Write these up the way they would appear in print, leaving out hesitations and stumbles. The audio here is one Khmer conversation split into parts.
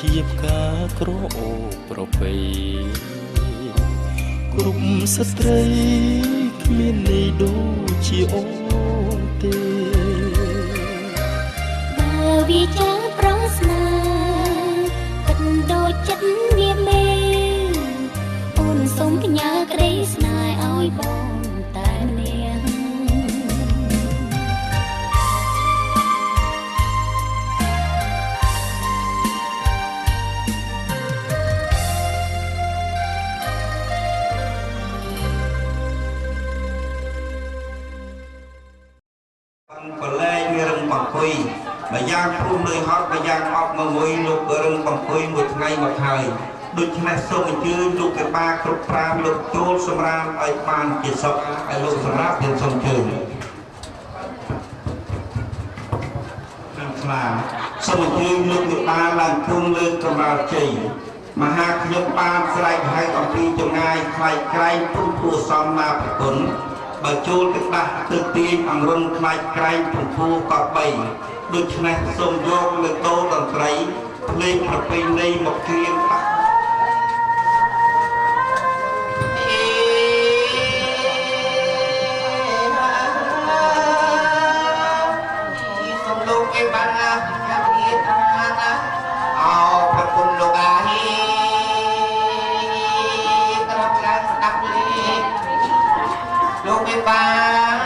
ជាផ្កាក្រអូបប្រពៃគ្រប់ស្ត្រីគ្មានន័យដូចជាអូនទេបើវាចាប្រស្នាគិតដូចចិត្តវាមេអូនសូមផ្ញើក្តីស្នេហ៍ឲ្យបងតែម្នាក់បលែងរឹងបង្គុយម្យ៉ាងព្រោះលុយហត់ម្យ៉ាងអត់មកងុយលោករឹងបង្គុយមួយថ្ងៃមកហើយដូច្នេះសូមអញ្ជើញលោកកបាគ្រប់ប្រាំលោកចូលសម្រាប់ឲ្យបានជាសុខឲ្យលោកសម្រាប់ទាំងសូមអញ្ជើញខាងខ្លាសូមអញ្ជើញលោកកបាឡើងគង់លើកម្រាលជ័យមហាខ្ញុំបានស្រែកហៅអំពីចម្ងាយខ្លាយក្រែងពុំគួសមណាប្រគុណបើចូលទឹកដាស់ទឹកទាញអង្រុនខ្លាច់ក្រែងពំពួរក៏បីដូច្នេះសូមយកលើដូរតន្ត្រីភ្លេងប្រពៃណីមកច្រៀងបាក់សូមលោកឯបានណាចាំទៀតណាអោប្រគុណលោកអាហេក្រំឡើងស្ដាប់លេងលោកឯបាន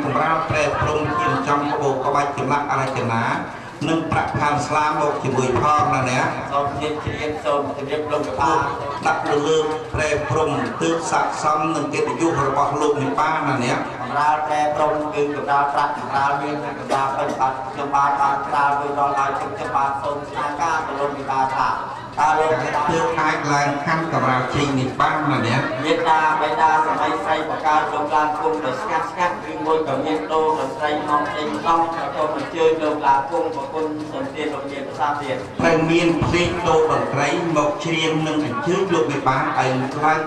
សម្រាប់ប្រែព្រំជាចំបូកក្បាច់ចម្លាក់អរចនានិងប្រាក់ផានស្លាមមកជាមួយផងណាអ្នកសូមជម្រាបសូមជម្រាបលោកកបាដាក់លើប្រែព្រំទើបស័ក្តិសមនឹងកិត្តិយសរបស់លោកមេបាណាអ្នកសម្រាប់ប្រែព្រំគឺកម្រាលប្រាក់កម្រាលមាននិងកម្រាលពេញបាត់ខ្ញុំបានក្រាលដោយដល់ហើយខ្ញុំបានសូមស្នើការទៅលោកមេបាថាតើលោកទើបអាចឡើងខាន់កម្រាលជ័យនេះបានណាអ្នកមេត្តាបិតាសម័យស្រីបកាលោកឡើងគុំដោយស្ងាត់គឺមួយក៏មានដូរតន្ត្រីមកចេញសំក៏អញ្ជើញលោកឡើងគុំប្រគុណសំទានលោកមានភាសាទៀតត្រូវមានភ្លេងដូរតន្ត្រីមកច្រៀងនិងអញ្ជើញលោកមេបាឲ្យខ្លាច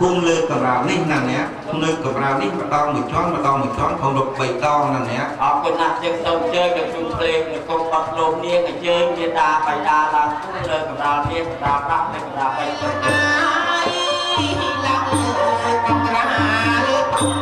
គុំលើកម្រាលនេះណាអ្នកនៅកម្រាលនេះម្ដងមួយជាន់ផងលោក3ដងណាអ្នកអរគុណណាស់យើងសូមអញ្ជើញលោកជុំភ្លេងលោកគុំបាត់លោកនាងអញ្ជើញមេតាបៃតាឡើងគុំលើកម្រាលនេះកម្រាលប្រាក់និងកម្រាលពេជ្រឡើងកម្រាលគុំ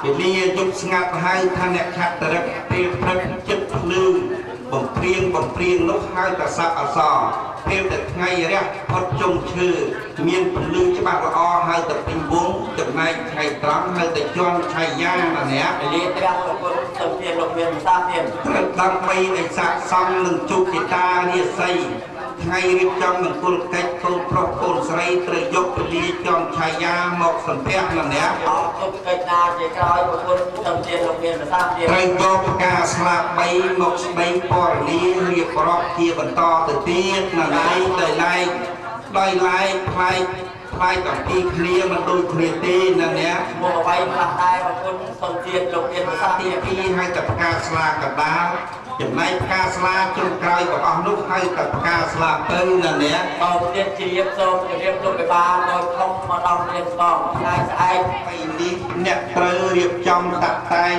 ពេលលាយុគស្ងាត់ហើយថាអ្នកខត្តរិកពេលព្រឹកចិត្តភ្លឺបំព្រៀងនោះហើយប្រសាប់អសរពេលតែថ្ងៃរះផុតជុំឈើមានពន្លឺច្បាស់ល្អហើយតែពេញវងចំណែកថ្ងៃត្រង់ហើយតែជន់ឆៃយ៉ាណាអ្នកពេលលាព្រះប្រគុណសំទានលោកមានភាសាទៀតត្រូវដើម្បីឲ្យស័ក្តិសមនឹងជោគជតារាសីថ្ងៃរៀបចំមង្គលកិច្ចកូនប្រុសកូនស្រីត្រូវយកពលីចំឆាយាមកសម្ភារណាអ្នកអរគុណកិច្ចណាជាក្រោយប្រគុណសំទានលោកមានភាសាទៀតត្រូវយកផ្កាស្លាប3មកស្ដីពណ៌នារៀបរាប់ជាបន្តទៅទៀតណាដោយឡែកផ្លែកអំពីគ្នាមិនដូចគ្នាទេណាអ្នកមកអ្វីខ្លះដែរប្រគុណសំទានលោកមានភាសាទី2ហើយតែផ្កាស្លាកដាលចំណែកផ្កាស្លាជ្រុងក្រោយរបស់អស់នោះហើយតែផ្កាស្លាទៅណាអ្នកបងទៀតជ្រាបសូមជម្រាបលោកបេបាដោយខំមកដល់រៀនស្បងថ្ងៃស្អែកពីនេះអ្នកត្រូវរៀបចំតាក់តែង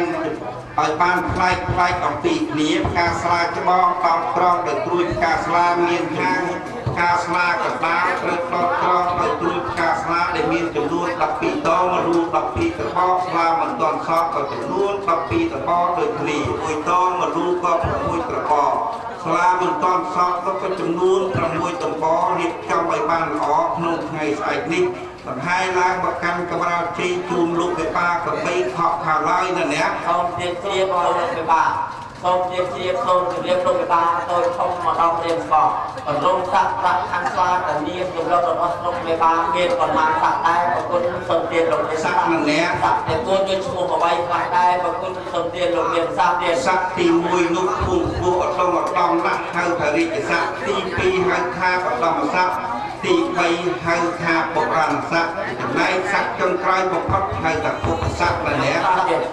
ឲ្យបានផ្លែកអំពីគ្នាផ្កាស្លាច្បងតបត្រង់ដោយត្រួយផ្កាស្លាមានខាងផ្កាស្លាកណ្ដាលត្រូវតបត្រង់ដោយត្រួយផ្កាស្លាដែលមានចំនួន12តមករួម12ត្បកស្លាមិនទាន់សក់ក៏ចំនួន12ត្បកដូចគ្នាមួយតមករួមក៏6ត្បកស្លាមិនទាន់សក់ក៏ចំនួន6ត្បករៀបចំឲ្យបានល្អក្នុងថ្ងៃស្អែកនេះបង្ហាញឡើងមកកាន់កម្រាលជ័យជូនលោកវិបាកបីខកខាងឡើយណាអ្នកសូមជម្រាបលោកវិបាកសូមជម្រាបលោកវិបាកទៅធំមកដល់រៀនបោះបន្លងសាក់ប្រាក់ខាងស្លាតានាមជំរករបស់លោកវិបាកមានប្រមាណសាក់ដែរប្រគុណសូមទានលោកសាក់ណាអ្នកសាក់តែខ្លួនដូចឈ្មោះអ្វីខ្លះដែរប្រគុណសូមទានលោកមានសាក់ទៀតសាក់ទី1នោះភូមិពោះឧត្តមឧត្តមណាស់ហៅថារាជស័ក្តិទី2ហៅថាឧត្តមស័ក្តិទី3ហៅថាបុរាណស័ក្តិចំណែកស័ក្តិចុងក្រោយបំផុតហៅថាពុទ្ធស័ក្តិណាអ្នក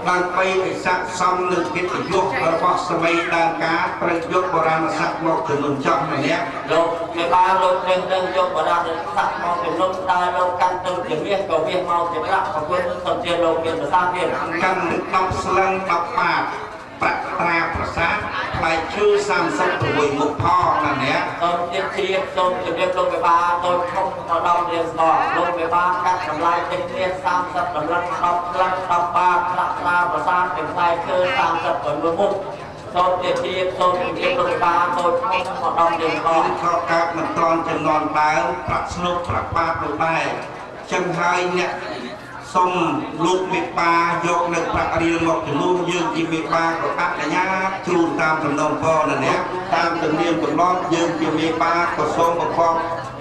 ដើម្បីឲ្យស័ក្តិសមនឹងកិត្តិយសរបស់សម័យដើមការត្រូវយកបុរាណស័ក្តិមកជំនុំចោះណាអ្នកលោកមេបាលោកនឹងយកបុរាណស័ក្តិមកជំនុំដល់លោកកាន់ទៅជាមាសក៏មាសមកជាប្រាក់ប្រគល់សូមជាលោកមានប្រសាទទៀតកាន់10ស្លឹង10បាតប្រាក់ត្រាប្រាសាទផ្លែឈើ36មុខផងណាអ្នកសូមជម្រាបសូមជម្រាបលោកមេបាតូចធំមកដល់រៀនស្បលោកមេបាកាត់តម្លៃទាំងគ្នា30តម្លឹង10ផ្លឹង10បាតប្រាក់ត្រាប្រាសាទទាំងផ្លែឈើ36មុខសូមជម្រាបសូមជម្រាបលោកមេបាតូចធំមកដល់រៀនស្បខកកាត់មិនត្រង់ចំណន់ដើមប្រាក់ស្នុកប្រាក់បាតនោះដែរចឹងហើយអ្នកសូមលោកមេបាយកនៅប្រាក់រៀលមកជំនួសយើងជាមេបាក៏អនុញ្ញាតជូនតាមសំណងពរណាអ្នកតាមទំនៀមទម្លាប់យើងជាមេបាក៏សូមប្រកប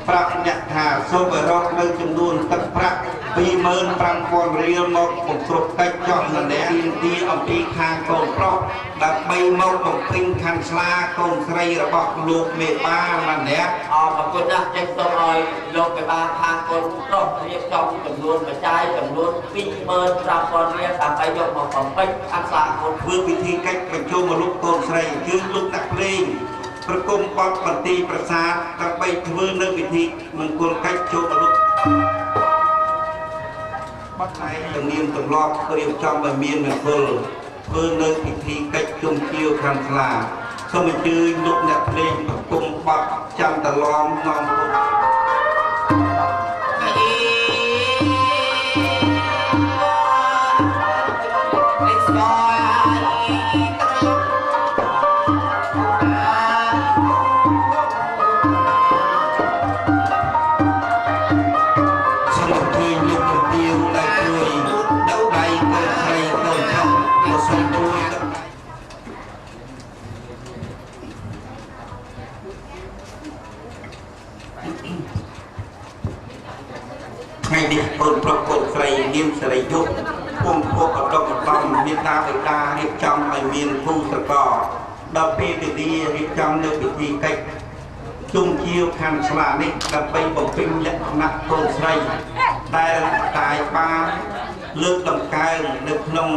ប្រាប់អ្នកថាសូមឲ្យរកនៅចំនួនទឹកប្រាក់ 25,000 រៀលមកបំរុបកិច្ចចោះណាអ្នកទីអំពីខាងកូនប្រុសដើម្បីមកបំពេញខាន់ស្លាកូនស្រីរបស់លោកមេបាណាអ្នកអរគុណណាស់ចេញសូមឲ្យលោកមេបាខាងកូនប្រុសរៀបចំចំនួនបច្ច័យចំនួន 25,000 រៀលដើម្បីយកមកបំពេញខាន់ស្លាកូនធ្វើពិធីកិច្ចបញ្ជូនមកលោកកូនស្រីគឺលោកដាក់ភ្លេងប្រគំបទបន្ទីប្រាសាទដើម្បីធ្វើនៅពិធីមង្គលកិច្ចចូលលោកបាត់ឯងទំនៀមទម្លាប់រៀបចំឲ្យមានមង្គលធ្វើនៅពិធីកិច្ចជុំជាវខាន់ស្លាសូមអញ្ជើញលោកអ្នកភ្លេងប្រគំបទចាំតឡំនាំពុទ្ធថ្ងៃនេះកូនប្រុសកូនស្រីនាងសេរីយុគពុំពួកឧត្តមឧត្តមមានតាបិតារៀបចំឲ្យមានភូស្រករដល់ពេលវេលារៀបចំនៅពិធីកិច្ចជុំជាវខាន់ស្លានេះដើម្បីបំពេញលក្ខណៈកូនស្រីដែលតាយបានលើកតម្កើងនៅក្នុង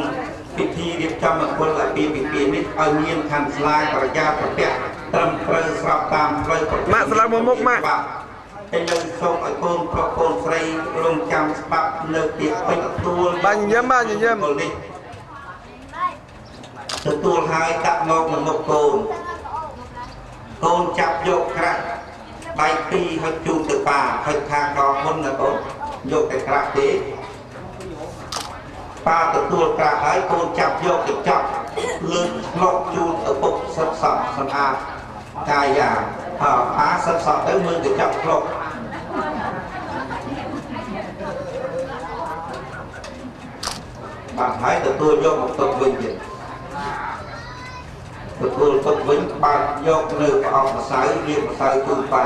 ពិធីរៀបចំមង្គលអាពាហ៍ពិពាហ៍នេះឲ្យមានខាន់ស្លាក្រយាប្រពៈត្រឹមត្រូវស្របតាមផ្លូវប្រមាក់ស្លាមកមុខម៉ាក់តែយើងសូមឲ្យកូនប្រុសកូនស្រីរងចាំស្ដាប់នៅពាក្យពេចន៍ទទួលបានញញឹមនេះទទួលហើយដាក់មកនៅមុខកូនចាប់យកក្រាក់ដៃពីរហើយជូនទៅប៉ាហើយថាកោមុនណាកូនយកតែក្រាក់ទេប៉ាទទួលក្រាក់ហើយកូនចាប់យកទៅចាប់លើកឆ្លុកជូនឪពុកសិតសក់សម្អាតកាយាប៉ាសិតសក់ទៅមើលទៅចាប់ឆ្លុកបាទហើយទទួលយកមកទុកវិញទៀតទទួលទុកវិញបាត់យកនៅប្រអប់ម្សៅរៀបម្សៅជូនប៉ា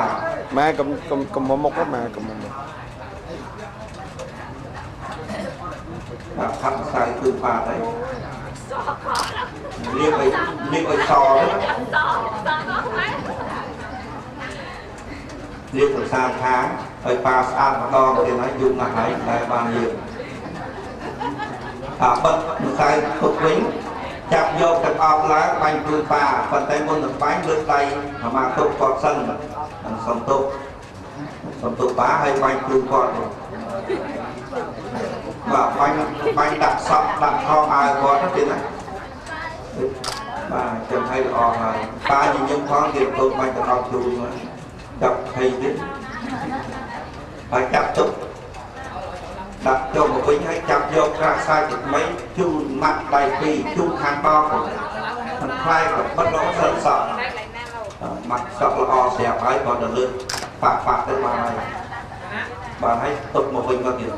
ម៉ែកុំមុខម៉ែកុំមុខបាទខាត់ម្សៅជូនប៉ាទៅរៀបឲ្យសរៀបប្រសាខាងឲ្យប៉ាស្អាតម្ដងទៀតហើយយូរណាស់ហើយតែបានយើងបិទម្សៅទុកវិញចាប់យកទឹកអប់ឡើងបាញ់ជូនប៉ាប៉ុន្តែមុននឹងបាញ់លើកដៃប្រមាណទុកគាត់សិនសំទុកប៉ាហើយបាញ់ជូនគាត់បាទបាញ់ដាក់សក់ដាក់ខោអាវគាត់ទៀតណា bà chẳng hay là rồi ba nhìn nhân thoáng thì tôi mạnh được học chùi mà chọc hay biết phải chặt tục đặt cho một vinh hay chặt vô ra sai được mấy chu mặt đầy phi chu khăn to của thằng khai và bất nó sợ sợ mặt sợ là o xẹp ấy còn được lươn phạt tới bà này bà hãy tục một vinh vào kìa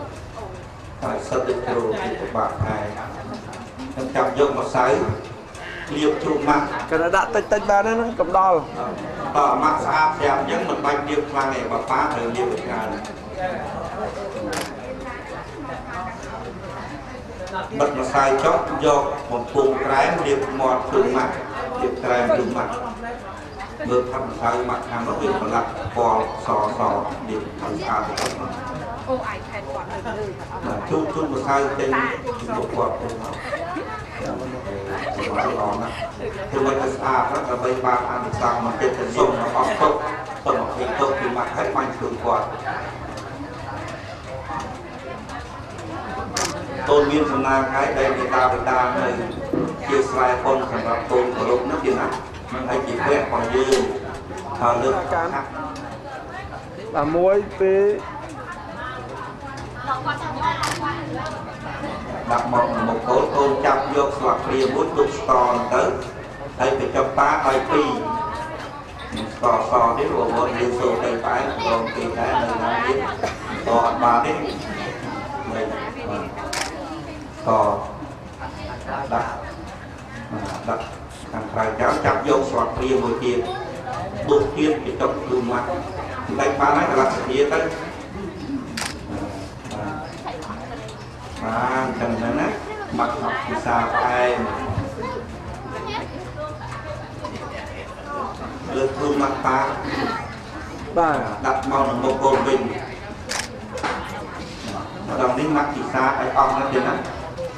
phải sợ được rồi thì của bà này thằng chặt vô một sái liệp chu mặt cái nó đã tách ba đó nó cầm đo mặt xa xẹp những mình bạch liệp khoa này bà phá thời liệp được cả bật mà sai chót do một vùng trái liệp mọt trường mặt liệp trái trường mặt được thăm sai mặt hàng nó bị một lạc bò sò liệp thằng xa thì không chung mà sai trên một quạt thì mình sẽ xa rất là bây ba ăn sang mà trên thành sông nó bọc tốt còn một hình tốt thì mặt hết mạnh thường quạt tôn viên sầm na cái đây người ta này chia sẻ con sản phẩm tôn của lúc nước gì nè anh chỉ quét còn dư lực là muối với đặt một khối tôn chắp vô sọt bia bút đục sò tới đây phải cho ba hai pi sò đến rồi một liên số tay phải còn kỳ cái này là biết sò ba đến đây sò đặt thằng phải cháu chắp vô sọt bia một kia đục tiên thì trong đường mặt đây ba này là kia tới cần phải nát mặt học thì sao ai lực thương mặt ta đặt màu là một cồn bình đồng đến mặt thì xa ai ong nó trên đó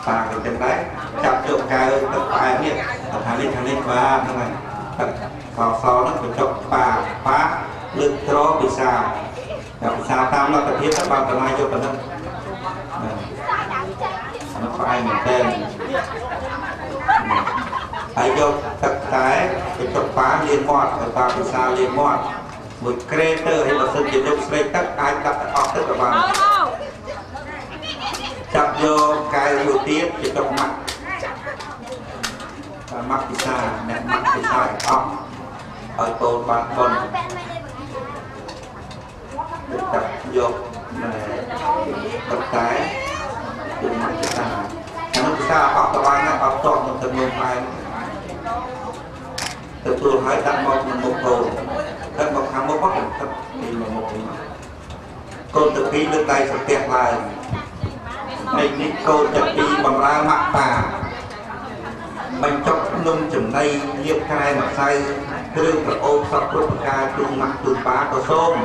và cái chân đấy chặt chỗ cao tất phải biết thằng lên và thằng này vào sau nó phải chọc bà phá lực thro vì sao tam nó cần thiết các bạn cần ai cho cần hơn nó phải mình tên hãy cho tất cái chọc phá liên mọt ở ta vì sao liên mọt một creator hay là sân chiến đấu xây tất ai đặt ở tất cả bạn chặt vô cái đầu tiên chỉ chọc mặt và mắt thì xa mẹ mắt thì xa ở tôn bạn con chặt vô tất cái từ mắt thì xa nó xa học các bạn nó học chọn một tầng một hai từ thường hãy đặt một hồn đặt một hàng một bắt thì là một con từ khi lên đây sẽ kẹt lại này ní câu chặt đi bằng ra mặt tà mình chọc nung chừng đây liệp khai mặt say kêu cả ôm sọc rốt ca chung mặt chung phá có xôm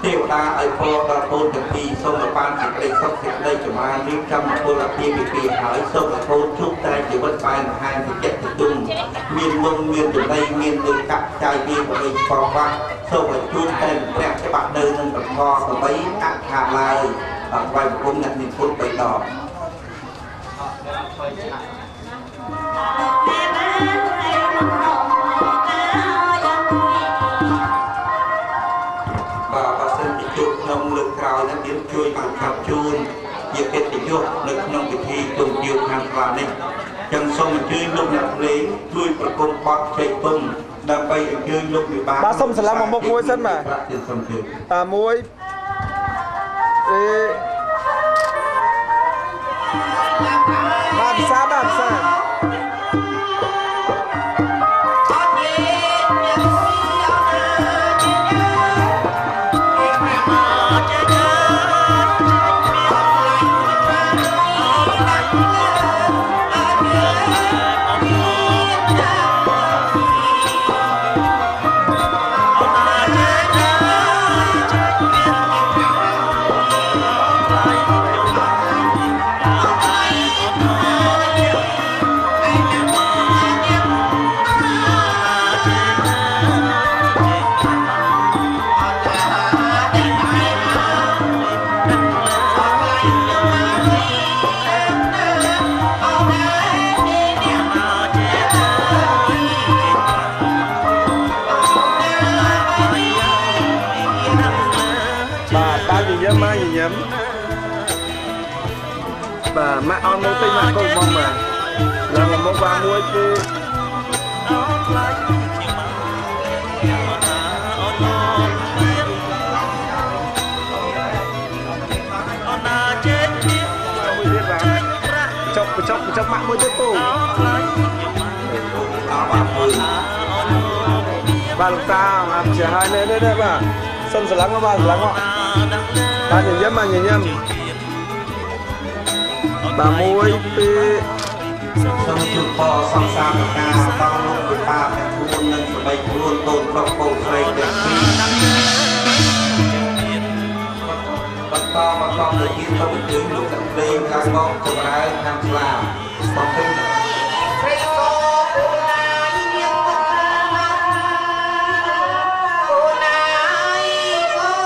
tiêu ta ở phô ta tôn chặt đi xong là ban chặt đây sọc chặt đây cho mà riêng trăm cô là kia bị hỏi xong là thôn chúc tay chỉ bất bài là hai thì chết thì chung miền mông miền chừng đây miền từ cặp trai kia của mình phò qua xong là chung tay đẹp cho bạn đời nên gặp kho và mấy ác hạ lai ở vài một công nhận mình phút bày tỏ và xin thì chúc nông lực cao nó tiến chui bằng khắp chun việc kết thì chúc lực nông bị thi cùng nhiều hàng vào này chân sông mình chơi lúc nặng lấy chui vào công bọt chạy tung đam bay chơi lúc 13 ba sông sẽ làm một muối sân mà muối ba bisa ញ៉ាំបាទម៉ាក់អត់មកពេញម៉ាក់កូនបងបាទឡើងមកបានមួយគឺចុកម៉ាក់មួយទៀតពូបាទលោកតាអត់ជាហើយនេះបាទសុំស្រឡាំងមកបាទស្រឡាំងមកបាទញញឹមបាទញញឹមបាទមួយពីរ សូមជូនពរសង្សារការដល់លោកពិបាកទាំងខ្លួននិងស្បែកខ្លួនកូនប្រុសកូនស្រីទាំងពីរបន្តទៅទៀតទៅជើងលោកទាំងពីរខាងបងចម្រើនខាងស្លាប់បងពេញព្រះសូគូណាយមានពុទ្ធគូណាយគូ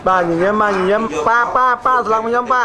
បាទញញឹមបាទញញឹមប៉ាស្រឡាំងញញឹមប៉ា